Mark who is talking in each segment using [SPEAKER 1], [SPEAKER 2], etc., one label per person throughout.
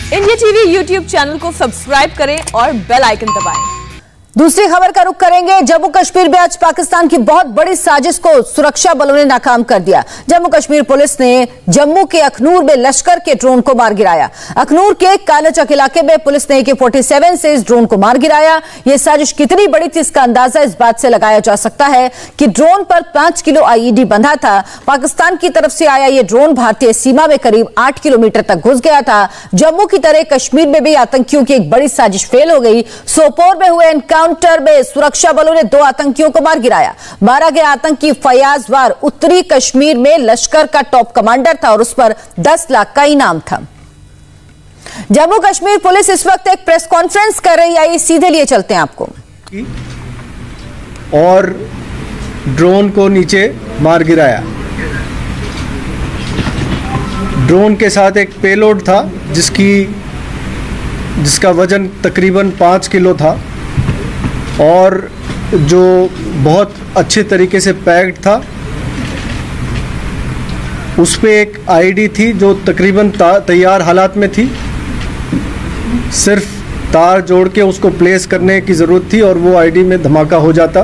[SPEAKER 1] India TV YouTube channel को subscribe करें और बेल आइकन दबाएं।
[SPEAKER 2] दूसरी खबर का रुख करेंगे। जम्मू कश्मीर में आज पाकिस्तान की बहुत बड़ी साजिश को सुरक्षा बलों ने नाकाम कर दिया। जम्मू कश्मीर पुलिस ने जम्मू के अखनूर में लश्कर के ड्रोन को मार गिराया। अखनूर के कालाचक इलाके में पुलिस ने AK-47 से इस ड्रोन को मार गिराया। यह साजिश कितनी बड़ी थी इसका अंदाजा इस बात से लगाया जा सकता है कि ड्रोन पर 5 किलो IED बंधा था। पाकिस्तान की तरफ से आया यह ड्रोन भारतीय सीमा में करीब 8 किलोमीटर तक घुस गया था। जम्मू की तरह कश्मीर में भी आतंकियों की एक बड़ी साजिश फेल हो गई। सोपोर में हुए एनकाउंटर में सुरक्षा बलों ने 2 आतंकियों को मार गिराया। मारा गया आतंकी फयाज वार उत्तरी कश्मीर में लश्कर का टॉप कमांडर था और उस पर 10 लाख का इनाम था। जम्मू कश्मीर पुलिस इस वक्त एक प्रेस कॉन्फ्रेंस कर रही है, सीधे लिए चलते हैं आपको।
[SPEAKER 3] और ड्रोन को नीचे मार गिराया। ड्रोन के साथ एक पेलोड था जिसका वजन तकरीबन 5 किलो था और जो बहुत अच्छे तरीके से पैक्ड था। उस पे एक IED थी जो तकरीबन तैयार हालात में थी। सिर्फ तार जोड़ के उसको प्लेस करने की ज़रूरत थी और वो IED में धमाका हो जाता।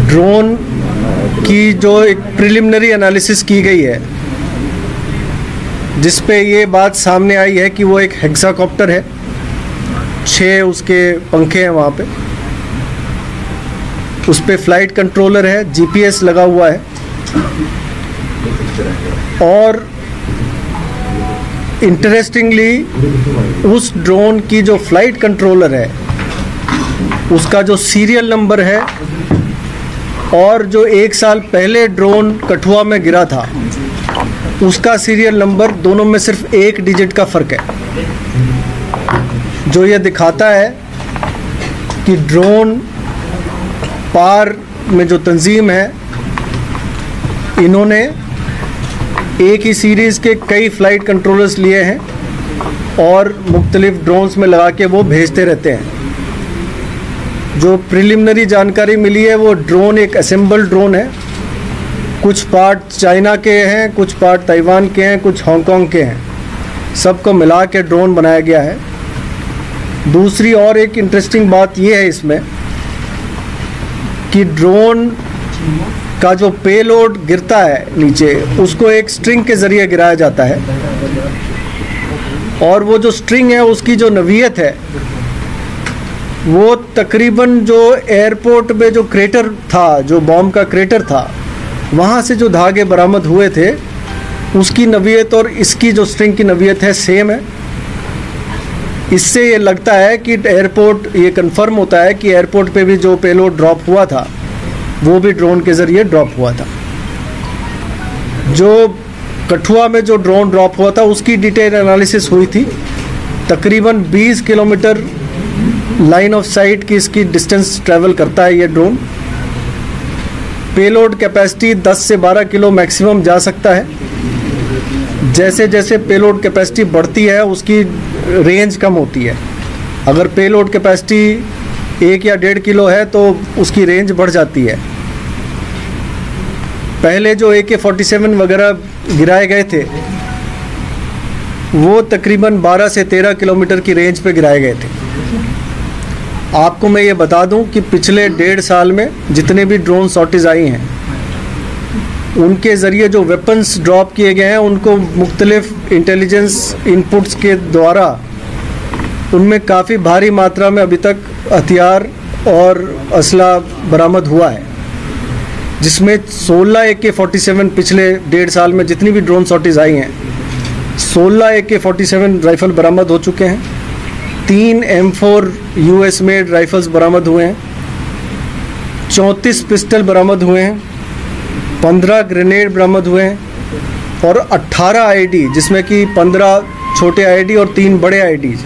[SPEAKER 3] ड्रोन की जो एक प्रिलिमिनरी एनालिसिस की गई है जिस पे ये बात सामने आई है कि वो एक हेक्साकॉप्टर है। 6 उसके पंखे हैं वहाँ पे। उस पे फ्लाइट कंट्रोलर है, GPS लगा हुआ है और इंटरेस्टिंगली उस ड्रोन की जो फ्लाइट कंट्रोलर है उसका जो सीरियल नंबर है और जो 1 साल पहले ड्रोन कठुआ में गिरा था उसका सीरियल नंबर, दोनों में सिर्फ 1 डिजिट का फ़र्क है, जो ये दिखाता है कि ड्रोन पार में जो तंजीम है इन्होंने एक ही सीरीज़ के कई फ़्लाइट कंट्रोलर्स लिए हैं और मुख्तलिफ ड्रोन्स में लगा के वो भेजते रहते हैं। जो प्रिलिमिनरी जानकारी मिली है वो ड्रोन एक असेंबल ड्रोन है। कुछ पार्ट चाइना के हैं, कुछ पार्ट ताइवान के हैं, कुछ हांगकांग के हैं। सबको मिला के ड्रोन बनाया गया है। दूसरी और एक इंटरेस्टिंग बात यह है इसमें कि ड्रोन का जो पेलोड गिरता है नीचे उसको एक स्ट्रिंग के ज़रिए गिराया जाता है और वो जो स्ट्रिंग है उसकी जो नवीयत है वो तकरीबन जो एयरपोर्ट में जो क्रेटर था, जो बॉम्ब का क्रेटर था, वहाँ से जो धागे बरामद हुए थे उसकी नवीयत और इसकी जो स्ट्रिंग की नवीयत है सेम है। इससे ये लगता है कि एयरपोर्ट, ये कंफर्म होता है कि एयरपोर्ट पे भी जो पेलोड ड्रॉप हुआ था वो भी ड्रोन के ज़रिए ड्रॉप हुआ था। जो कठुआ में जो ड्रोन ड्रॉप हुआ था उसकी डिटेल एनालिसिस हुई थी। तकरीबन 20 किलोमीटर लाइन ऑफ साइट की इसकी डिस्टेंस ट्रैवल करता है ये ड्रोन। पेलोड कैपेसिटी 10 से 12 किलो मैक्सिमम जा सकता है। जैसे जैसे पेलोड कैपेसिटी बढ़ती है उसकी रेंज कम होती है। अगर पेलोड कैपेसिटी 1 या 1.5 किलो है तो उसकी रेंज बढ़ जाती है। पहले जो AK-47 वगैरह गिराए गए थे वो तकरीबन 12 से 13 किलोमीटर की रेंज पे गिराए गए थे। आपको मैं ये बता दूं कि पिछले 1.5 साल में जितने भी ड्रोन शॉर्टेज आई हैं उनके ज़रिए जो वेपन्स ड्रॉप किए गए हैं उनको मुख्तलिफ इंटेलिजेंस इनपुट्स के द्वारा उनमें काफ़ी भारी मात्रा में अभी तक हथियार और असला बरामद हुआ है, जिसमें 16 AK-47 पिछले 1.5 साल में जितनी भी ड्रोन शॉर्टेज आई हैं 16 AK-47 राइफ़ल बरामद हो चुके हैं। 3 M4 US मेड राइफल्स बरामद हुए हैं। 34 पिस्टल बरामद हुए हैं। 15 ग्रेनेड बरामद हुए हैं और 18 IED जिसमें कि 15 छोटे IED और 3 बड़े IED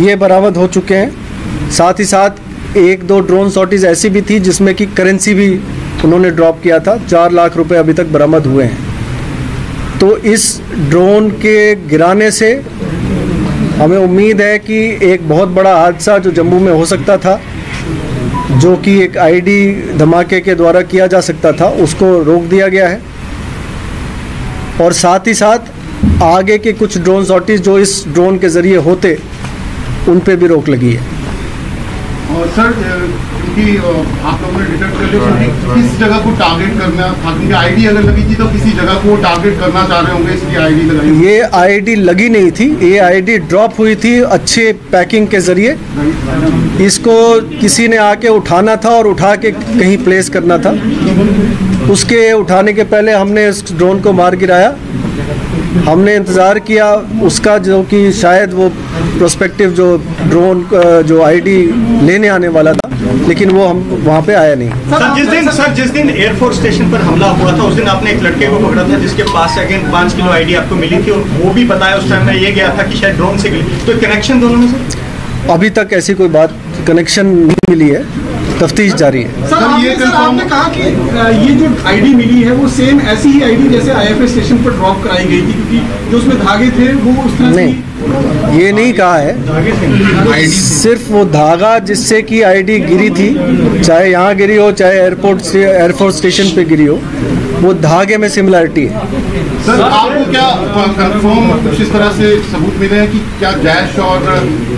[SPEAKER 3] ये बरामद हो चुके हैं। साथ ही साथ 1-2 ड्रोन शॉर्टेज ऐसी भी थी जिसमें कि करेंसी भी उन्होंने ड्रॉप किया था। 4 लाख रुपए अभी तक बरामद हुए हैं। तो इस ड्रोन के गिराने से हमें उम्मीद है कि एक बहुत बड़ा हादसा जो जम्मू में हो सकता था, जो कि एक IED धमाके के द्वारा किया जा सकता था, उसको रोक दिया गया है। और साथ ही साथ आगे के कुछ ड्रोन सॉर्टीज जो इस ड्रोन के ज़रिए होते, उन पे भी रोक लगी है।
[SPEAKER 4] और सर, क्योंकि आप लोगों ने डिटेक्ट कर लिया कि किस जगह को टारगेट करना था, क्योंकि आईडी अगर लगी थी तो किसी जगह को टारगेट करना चाह रहे होंगे, इसलिए आईडी लगाई।
[SPEAKER 3] ये आईडी लगी नहीं थी, ये आईडी ड्रॉप हुई थी अच्छे पैकिंग के ज़रिए। इसको किसी ने आके उठाना था और उठा के कहीं प्लेस करना था। उसके उठाने के पहले हमने इस ड्रोन को मार गिराया। हमने इंतज़ार किया उसका, जो कि शायद वो प्रोस्पेक्टिव जो ड्रोन जो आईडी लेने आने वाला था, लेकिन वो हम वहाँ पे आया नहीं।
[SPEAKER 5] सर जिस दिन एयरफोर्स स्टेशन पर हमला हुआ था, उस दिन आपने एक लड़के को पकड़ा था जिसके पास से अगेन 5 किलो आईडी आपको मिली थी, और वो भी बताया उस टाइम में ये गया था कि शायद ड्रोन से मिली। तो कनेक्शन दोनों में सर?
[SPEAKER 3] अभी तक ऐसी कोई बात कनेक्शन नहीं मिली है, तफ्तीश जारी है।
[SPEAKER 6] सर आपने कहा कि ये जो आईडी मिली है वो सेम ऐसी ही आईडी जैसे आईएफएस स्टेशन पर ड्रॉप कराई गई थी, क्योंकि जो उसमें धागे थे वो उस तरह
[SPEAKER 3] नहीं, ये नहीं कहा है। सिर्फ वो धागा जिससे कि आईडी गिरी थी, चाहे यहाँ गिरी हो चाहे एयरफोर्स स्टेशन पे गिरी हो, वो धागे में सिमिलरिटी है।
[SPEAKER 4] सर आपको क्या कंफर्म कुछ इस तरह से सबूत मिले हैं कि क्या जैश और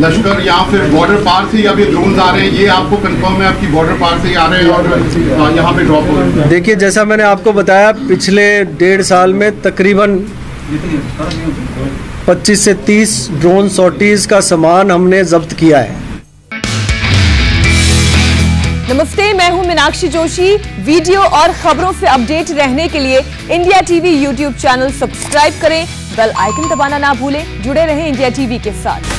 [SPEAKER 4] लश्कर या फिर बॉर्डर पार से या भी ड्रोन आ रहे हैं? ये आपको कंफर्म है आपकी बॉर्डर पार से ही आ रहे हैं और यहाँ पे ड्रॉप हो रहे हैं?
[SPEAKER 3] देखिए, जैसा मैंने आपको बताया, पिछले 1.5 साल में तकरीबन 25 से 30 ड्रोन सॉर्टीज का सामान हमने जब्त किया है।
[SPEAKER 1] नमस्ते, मैं हूं मीनाक्षी जोशी। वीडियो और खबरों से अपडेट रहने के लिए India TV YouTube channel subscribe करें, बेल आइकन दबाना ना भूलें। जुड़े रहें इंडिया टीवी के साथ।